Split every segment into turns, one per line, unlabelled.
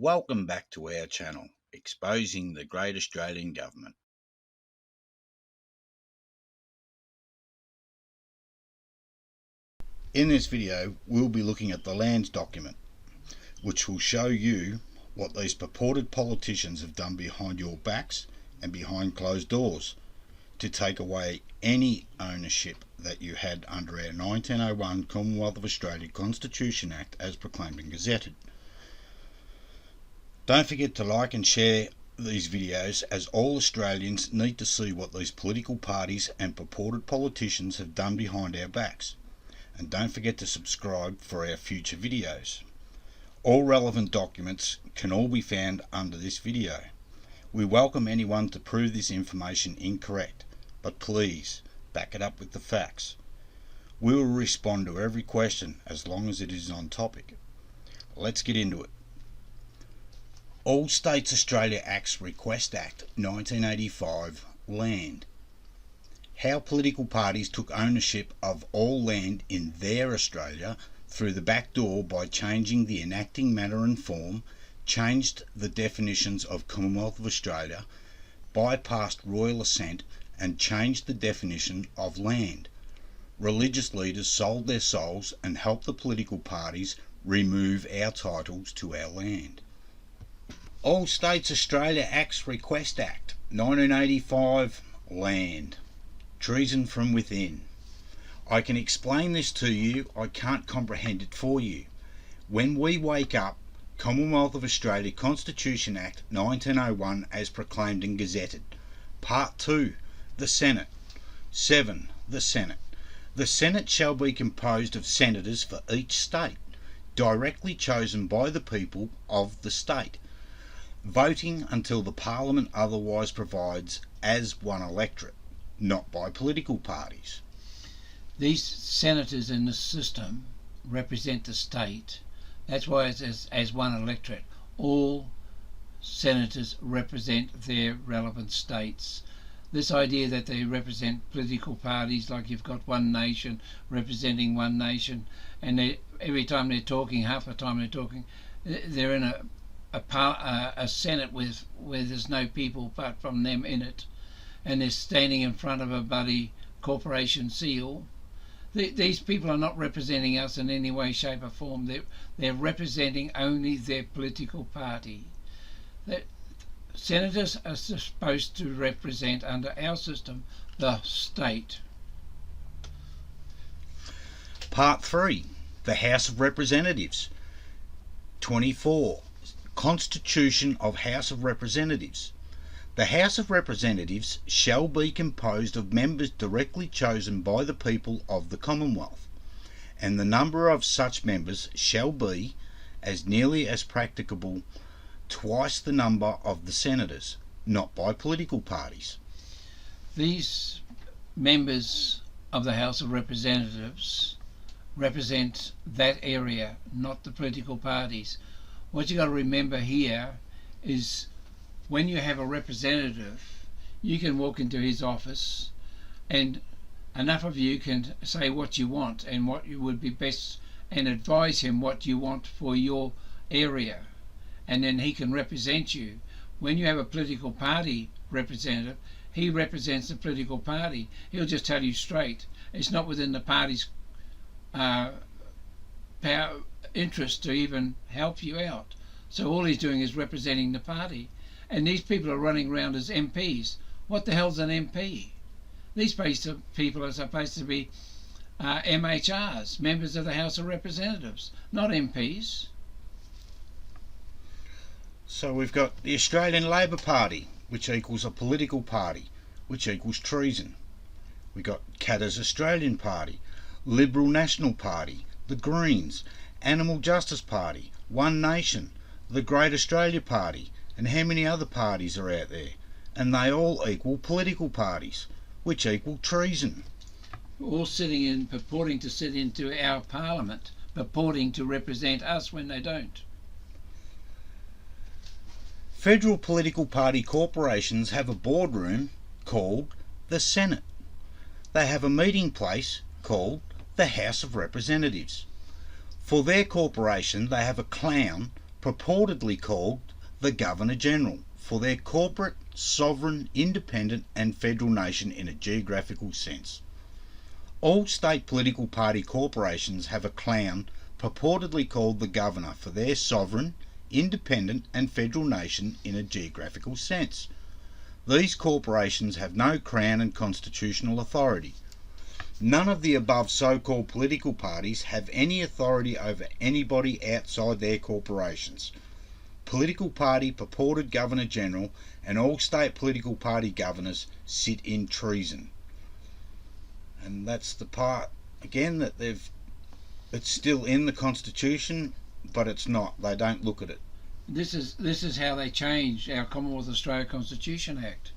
Welcome back to our channel, Exposing the Great Australian Government. In this video, we'll be looking at the lands document, which will show you what these purported politicians have done behind your backs and behind closed doors to take away any ownership that you had under our 1901 Commonwealth of Australia Constitution Act as proclaimed and gazetted. Don't forget to like and share these videos, as all Australians need to see what these political parties and purported politicians have done behind our backs. And don't forget to subscribe for our future videos. All relevant documents can all be found under this video. We welcome anyone to prove this information incorrect, but please back it up with the facts. We will respond to every question as long as it is on topic. Let's get into it. All States Australia Acts Request Act 1985 Land. How political parties took ownership of all land in their Australia through the back door by changing the Enacting Manner and Form, changed the definitions of Commonwealth of Australia, bypassed Royal Assent and changed the definition of land. Religious leaders sold their souls and helped the political parties remove our titles to our land. All States Australia Acts Request Act 1985 Land. Treason from within. I can explain this to you, I can't comprehend it for you. When we wake up, Commonwealth of Australia Constitution Act 1901 as proclaimed and gazetted. Part 2. The Senate. 7. The Senate. The Senate shall be composed of senators for each state, directly chosen by the people of the state, voting until the Parliament otherwise provides as one electorate, not by political parties.
These senators in the system represent the state. That's why it's as one electorate. All senators represent their relevant states. This idea that they represent political parties, like you've got one nation representing one nation, and every time they're talking, half the time they're talking, they're in a Senate where there's no people apart from them in it, and they're standing in front of a bloody corporation seal. These people are not representing us in any way, shape or form. They're representing only their political party. Senators are supposed to represent, under our system, the state.
Part 3. The House of Representatives. 24. Constitution of House of Representatives. The House of Representatives shall be composed of members directly chosen by the people of the Commonwealth, and the number of such members shall be, as nearly as practicable, twice the number of the senators, not by political parties.
These members of the House of Representatives represent that area, not the political parties. What you got to remember here is, when you have a representative, you can walk into his office and enough of you can say what you want and what you would be best, and advise him what you want for your area, and then he can represent you. When you have a political party representative, he represents the political party. He'll just tell you straight. It's not within the party's interest to even help you out. So all he's doing is representing the party. And these people are running around as MPs. What the hell's an MP? These people are supposed to be MHRs, members of the House of Representatives, not MPs.
So we've got the Australian Labor Party, which equals a political party, which equals treason. We've got Katter's Australian Party, Liberal National Party, the Greens, Animal Justice Party, One Nation, the Great Australia Party, and how many other parties are out there? And they all equal political parties, which equal treason.
All sitting in, purporting to sit into our parliament, purporting to represent us when they don't.
Federal political party corporations have a boardroom called the Senate. They have a meeting place called the House of Representatives. For their corporation, they have a clown purportedly called the Governor-General, for their corporate, sovereign, independent and federal nation in a geographical sense. All state political party corporations have a clown purportedly called the Governor for their sovereign, independent and federal nation in a geographical sense. These corporations have no crown and constitutional authority. None of the above so-called political parties have any authority over anybody outside their corporations. Political party purported Governor-General and all state political party governors sit in treason. And that's the part, again, that it's still in the Constitution, but it's not. They don't look at it.
This is how they changed our Commonwealth of Australia Constitution Act.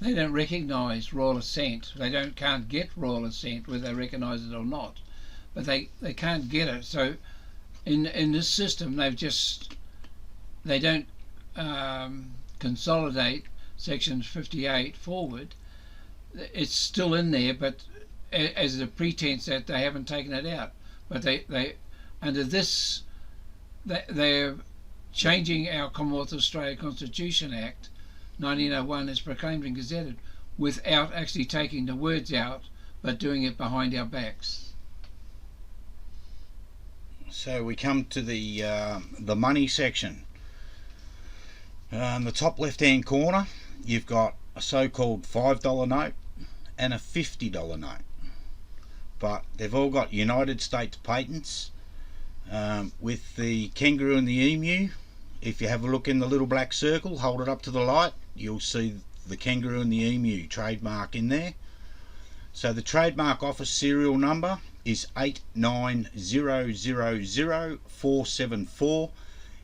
They don't recognise Royal Assent. They can't get Royal Assent, whether they recognise it or not. But they can't get it. So in this system, they don't consolidate Section 58 forward. It's still in there, but as a pretense that they haven't taken it out. But they under this, they're changing our Commonwealth of Australia Constitution Act 1901 as proclaimed and gazetted without actually taking the words out, but doing it behind our backs.
So we come to the money section. In the top left hand corner you've got a so-called $5 note and a $50 note, but they've all got United States patents, with the kangaroo and the emu. If you have a look in the little black circle, hold it up to the light, you'll see the kangaroo and the emu trademark in there. So the trademark office serial number is 89000474,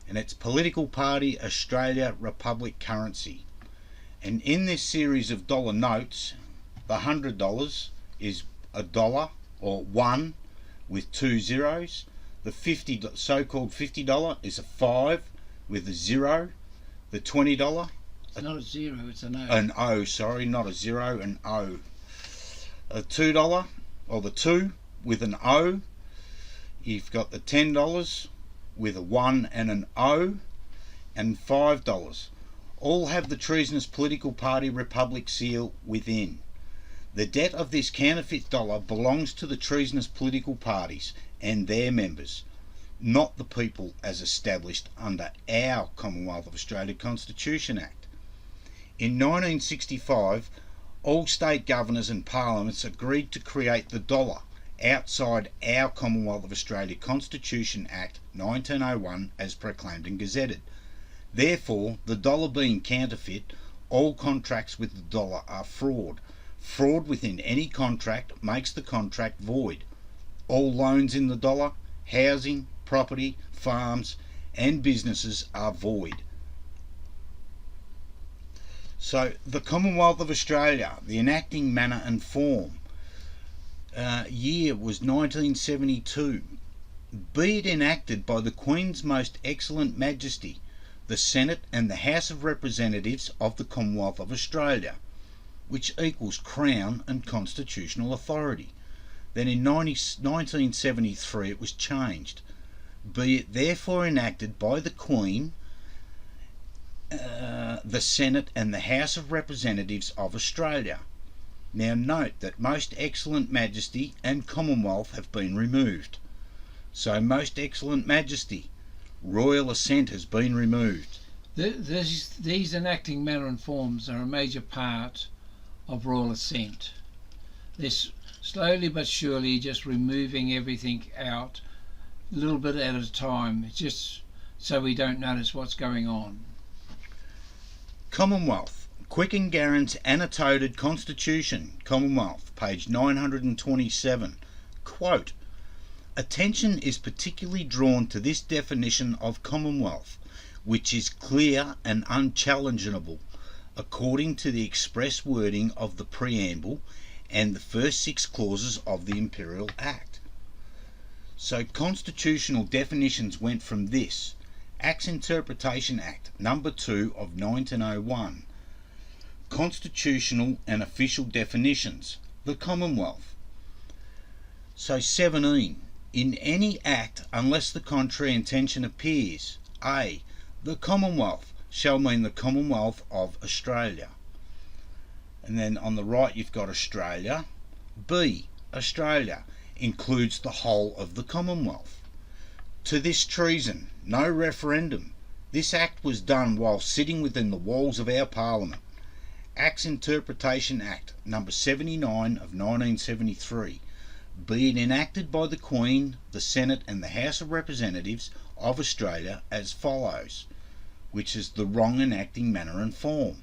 and it's Political Party Australia Republic currency. And in this series of dollar notes, the $100 is a dollar or one with two zeros. The so-called $50 is a 5 with a 0. The $20,
it's not a 0, it's an O.
An O, sorry, not a 0, an O. A $2, or the 2 with an O. You've got the $10 with a 1 and an O, and $5. All have the treasonous Political Party Republic seal within. The debt of this counterfeit dollar belongs to the treasonous political parties and their members, not the people as established under our Commonwealth of Australia Constitution Act. In 1965, all state governors and parliaments agreed to create the dollar outside our Commonwealth of Australia Constitution Act 1901 as proclaimed and gazetted. Therefore, the dollar being counterfeit, all contracts with the dollar are fraud. Fraud within any contract makes the contract void. All loans in the dollar, housing, property, farms and businesses are void. So the Commonwealth of Australia, the Enacting Manner and Form, year was 1972. Be it enacted by the Queen's Most Excellent Majesty, the Senate and the House of Representatives of the Commonwealth of Australia, which equals Crown and constitutional authority. Then in 1973 it was changed. Be it therefore enacted by the Queen, the Senate and the House of Representatives of Australia. Now note that Most Excellent Majesty and Commonwealth have been removed. So Most Excellent Majesty, Royal Assent has been removed.
These enacting manner and forms are a major part of Royal Assent. They're slowly but surely just removing everything out, a little bit at a time, just so we don't notice what's going on.
Commonwealth, Quicken Garron's Annotated Constitution, Commonwealth, page 927, quote, "Attention is particularly drawn to this definition of Commonwealth, which is clear and unchallengeable, according to the express wording of the preamble and the first 6 clauses of the Imperial Act." So constitutional definitions went from this: Acts Interpretation Act number 2 of 1901, constitutional and official definitions, the Commonwealth. So 17, in any act unless the contrary intention appears, A. The Commonwealth shall mean the Commonwealth of Australia. And then on the right you've got Australia. B. Australia includes the whole of the Commonwealth. To this treason, no referendum. This act was done while sitting within the walls of our Parliament. Acts Interpretation Act number 79 of 1973, be it enacted by the Queen, the Senate and the House of Representatives of Australia as follows, which is the wrong enacting manner and form.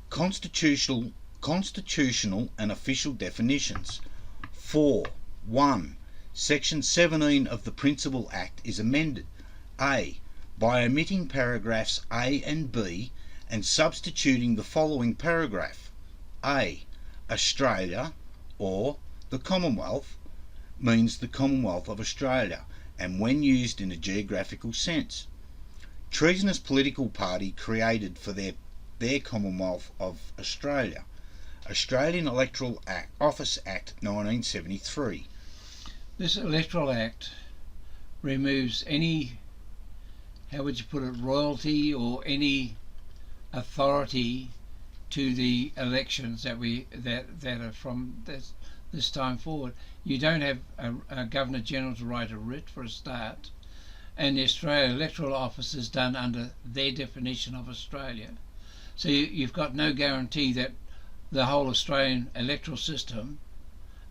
Constitutional and official definitions. 4. 1. Section 17 of the Principal Act is amended. A. By omitting paragraphs A and B and substituting the following paragraph. A. Australia, or the Commonwealth, means the Commonwealth of Australia, and when used in a geographical sense. Treasonous political party created for their Commonwealth of Australia. Australian Electoral Office Act 1973.
This Electoral Act removes any, how would you put it, royalty or any authority to the elections that are from this time forward. You don't have a Governor General to write a writ for a start, and the Australian Electoral Office is done under their definition of Australia. So you've got no guarantee that the whole Australian electoral system,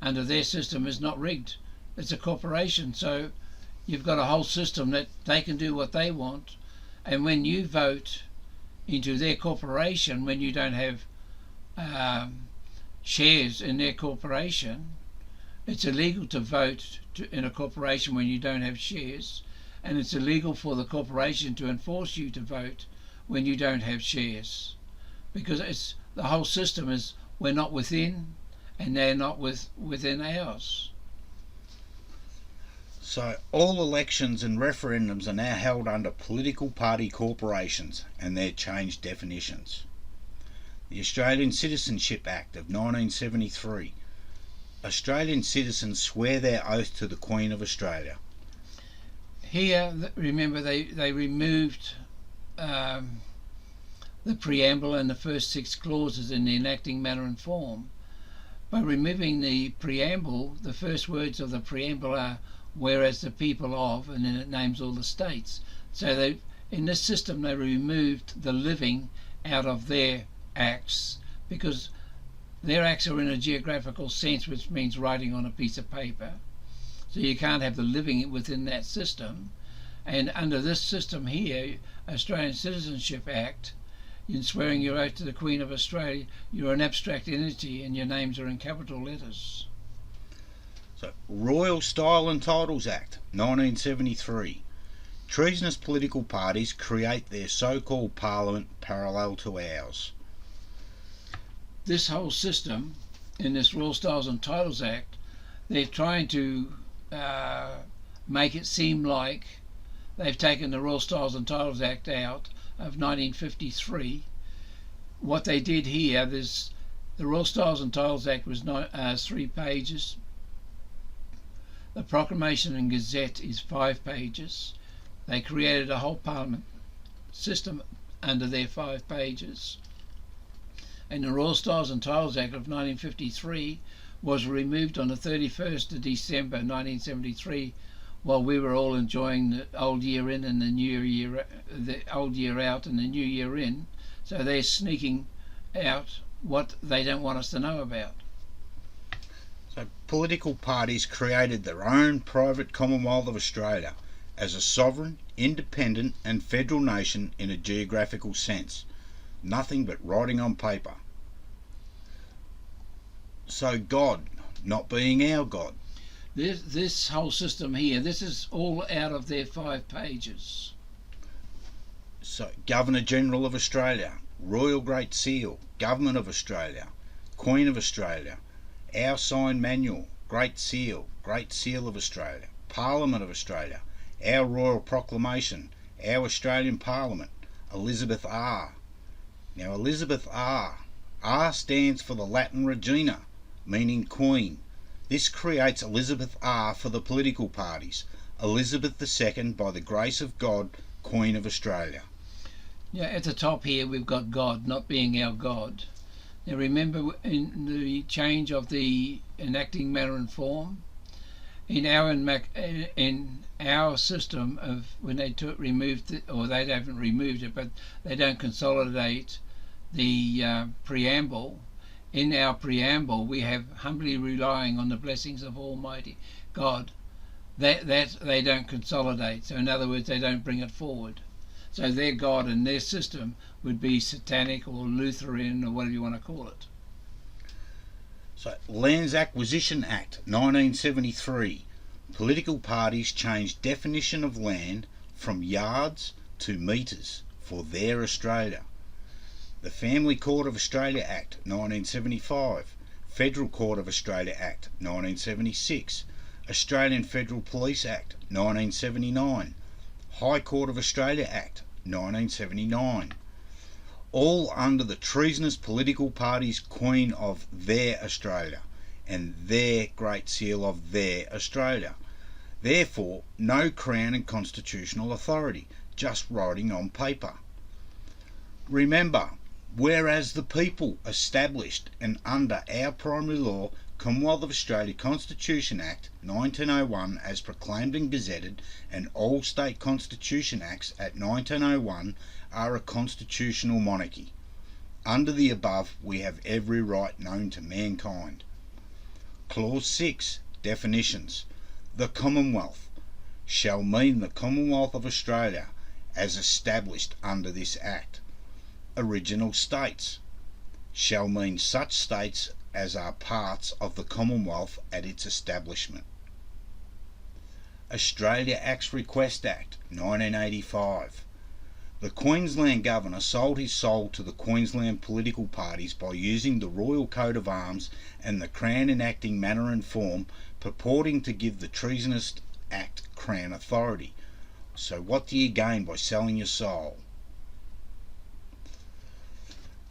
under their system, is not rigged. It's a corporation, so you've got a whole system that they can do what they want, and when you vote into their corporation, when you don't have shares in their corporation, it's illegal to vote in a corporation when you don't have shares, and it's illegal for the corporation to enforce you to vote when you don't have shares, because it's the whole system is we're not within and they're not within ours.
So all elections and referendums are now held under political party corporations and their changed definitions. The Australian Citizenship Act of 1973. Australian citizens swear their oath to the Queen of Australia.
Here, remember, they removed the preamble and the first 6 clauses in the Enacting Manner and Form. By removing the preamble, the first words of the preamble are whereas the people of, and then it names all the states. So in this system they removed the living out of their acts, because their acts are in a geographical sense, which means writing on a piece of paper. So you can't have the living within that system. And under this system here, Australian Citizenship Act, in swearing your oath to the Queen of Australia, you're an abstract entity and your names are in capital letters.
So, Royal Style and Titles Act 1973. Treasonous political parties create their so-called parliament parallel to ours.
This whole system, in this Royal Styles and Titles Act, they're trying to make it seem like they've taken the Royal Styles and Titles Act out of 1953. What they did here, the Royal Styles and Titles Act was 3 pages. The Proclamation and Gazette is 5 pages. They created a whole parliament system under their 5 pages. And the Royal Styles and Titles Act of 1953 was removed on the 31st of December 1973, while we were all enjoying the old year in and the old year out and the new year in. So they're sneaking out what they don't want us to know about.
So political parties created their own private Commonwealth of Australia as a sovereign, independent and federal nation in a geographical sense. Nothing but writing on paper. So God not being our God.
This whole system here, this is all out of their 5 pages.
So Governor General of Australia, Royal Great Seal, Government of Australia, Queen of Australia, our sign manual, Great Seal of Australia, Parliament of Australia, our Royal Proclamation, our Australian Parliament, Elizabeth R. Now Elizabeth R. R stands for the Latin Regina, meaning Queen. This creates Elizabeth R for the political parties. Elizabeth II, by the grace of God, Queen of Australia.
Yeah, at the top here we've got God not being our God. Now remember, in the change of the Enacting Manner and Form, in our system of when they removed it, or they haven't removed it, but they don't consolidate the preamble. In our preamble, we have humbly relying on the blessings of Almighty God. That they don't consolidate. So in other words, they don't bring it forward. So their God and their system would be satanic or Lutheran or whatever you want to call it.
So, Lands Acquisition Act 1973. Political parties changed definition of land from yards to metres for their Australia. The Family Court of Australia Act 1975. Federal Court of Australia Act 1976. Australian Federal Police Act 1979. High Court of Australia Act 1979. All under the treasonous political party's Queen of their Australia and their Great Seal of their Australia. Therefore, no crown and constitutional authority, just writing on paper. Remember, whereas the people established and under our primary law, Commonwealth of Australia Constitution Act 1901 as proclaimed and gazetted, and all state constitution acts at 1901 are a constitutional monarchy. Under the above, we have every right known to mankind. Clause 6. Definitions. The Commonwealth shall mean the Commonwealth of Australia as established under this Act. Original states shall mean such states as are parts of the Commonwealth at its establishment. Australia Acts Request Act 1985. The Queensland Governor sold his soul to the Queensland political parties by using the Royal Coat of Arms and the Crown Enacting Manner and Form, purporting to give the treasonous act Crown authority. So what do you gain by selling your soul?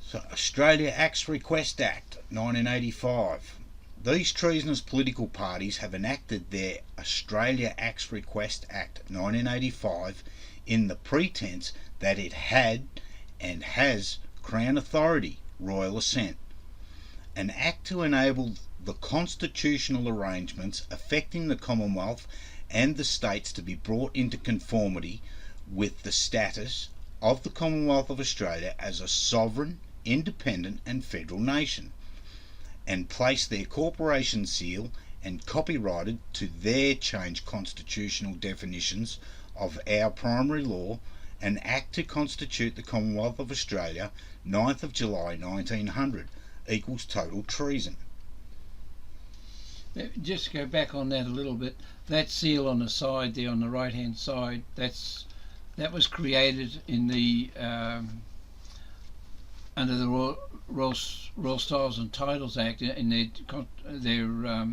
So, Australia Acts Request Act 1985. These treasonous political parties have enacted their Australia Acts Request Act 1985 in the pretense that it had and has Crown authority, Royal Assent, an act to enable the constitutional arrangements affecting the Commonwealth and the states to be brought into conformity with the status of the Commonwealth of Australia as a sovereign, independent and federal nation, and place their corporation seal and copyrighted to their changed constitutional definitions of our primary law, an act to constitute the Commonwealth of Australia 9th of July 1900 equals total treason.
Just to go back on that a little bit, that seal on the side there, on the right hand side, that was created in the under the Royal Styles and Titles Act in their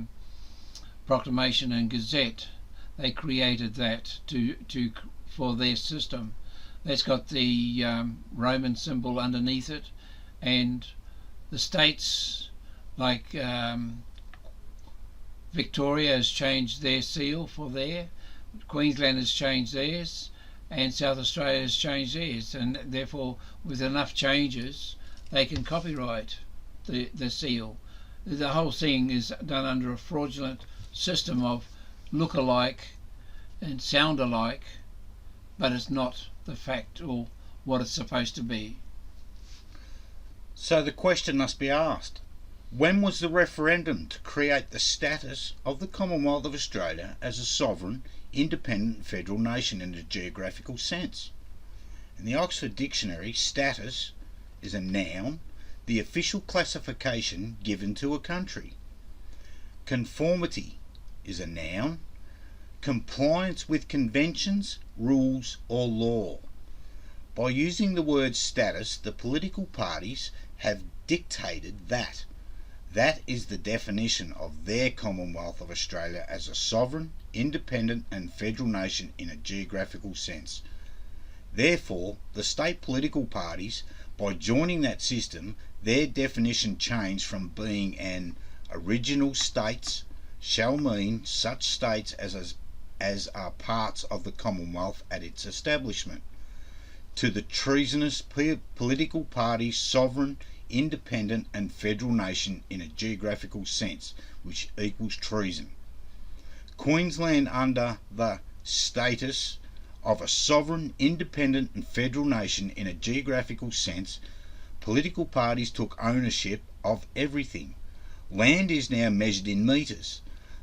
proclamation and gazette. They created that for their system. That's got the Roman symbol underneath it, and the states like Victoria has changed their seal for there, Queensland has changed theirs, and South Australia has changed theirs, and therefore with enough changes they can copyright the seal. The whole thing is done under a fraudulent system of look alike and sound alike, but it's not the fact or what it's supposed to be.
So the question must be asked, when was the referendum to create the status of the Commonwealth of Australia as a sovereign, independent federal nation in a geographical sense? In the Oxford Dictionary, status is a noun, the official classification given to a country. Conformity is a noun, compliance with conventions, rules or law. By using the word status, the political parties have dictated that is the definition of their Commonwealth of Australia as a sovereign, independent and federal nation in a geographical sense. Therefore, the state political parties, by joining that system, their definition changed from being an original states shall mean such states as are parts of the Commonwealth at its establishment. to the treasonous political party, sovereign, independent and federal nation in a geographical sense, which equals treason. Queensland, under the status of a sovereign, independent and federal nation in a geographical sense, political parties took ownership of everything. Land is now measured in metres.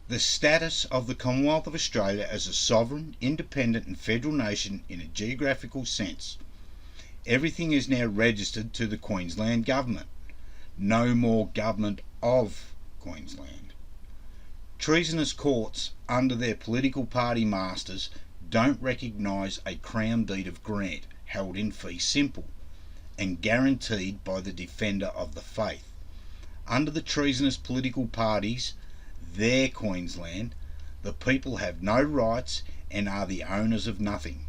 The status of the Commonwealth of Australia as a sovereign, independent and federal nation in a geographical sense. Everything is now registered to the Queensland Government. No more government of Queensland. Treasonous courts, under their political party masters, don't recognise a Crown deed of grant held in fee simple and guaranteed by the defender of the faith. Under the treasonous political parties, their Queensland, the people have no rights and are the owners of nothing.